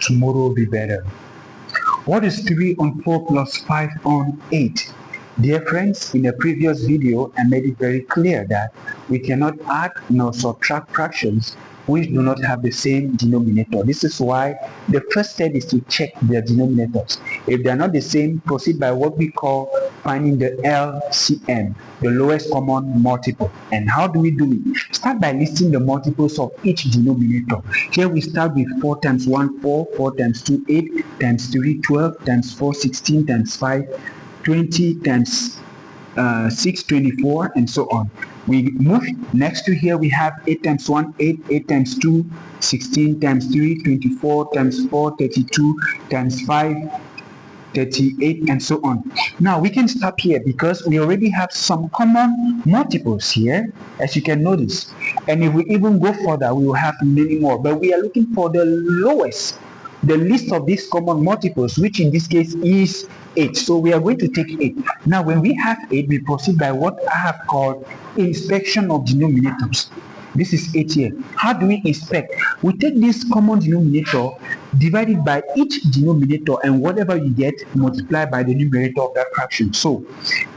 Tomorrow will be better. What is 3 on 4 plus 5 on 8? Dear friends, in a previous video, I made it very clear that we cannot add nor subtract fractions which do not have the same denominator. This is why the first step is to check their denominators. If they are not the same, proceed by what we call finding the LCM, the lowest common multiple. And how do we do it? Start by listing the multiples of each denominator. Here we start with 4 times 1, 4, 4 times 2, 8, times 3, 12, times 4, 16, times 5, 20, times 6, 24, and so on. We move next to here, we have 8 times 1, 8, 8 times 2, 16, times 3, 24, times 4, 32, times 5, 38, and so on. Now we can stop here because we already have some common multiples here, as you can notice. And if we even go further, we will have many more. But we are looking for the lowest, the least of these common multiples, which in this case is 8. So we are going to take 8. Now when we have 8, we proceed by what I have called inspection of denominators. This is 8 here. How do we inspect? We take this common denominator, divide it by each denominator, and whatever you get, multiply by the numerator of that fraction. So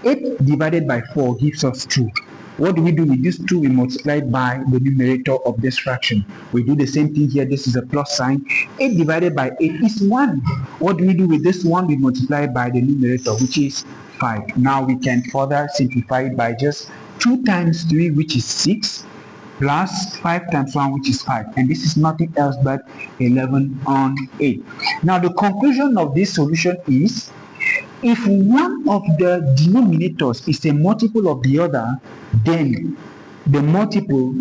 8 divided by 4 gives us 2. What do we do with this 2? We multiply by the numerator of this fraction. We do the same thing here. This is a plus sign. 8 divided by 8 is 1. What do we do with this 1? We multiply by the numerator, which is 5. Now we can further simplify it by just 2 times 3, which is 6, plus 5 times 1, which is 5. And this is nothing else but 11 on 8. Now the conclusion of this solution is, if one of the denominators is a multiple of the other, then the multiple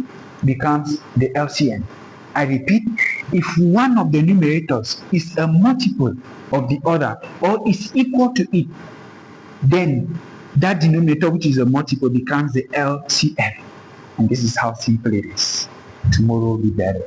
becomes the LCM. I repeat, if one of the numerators is a multiple of the other or is equal to it, then that denominator, which is a multiple, becomes the LCM. And this is how simple it is. Tomorrow will be better.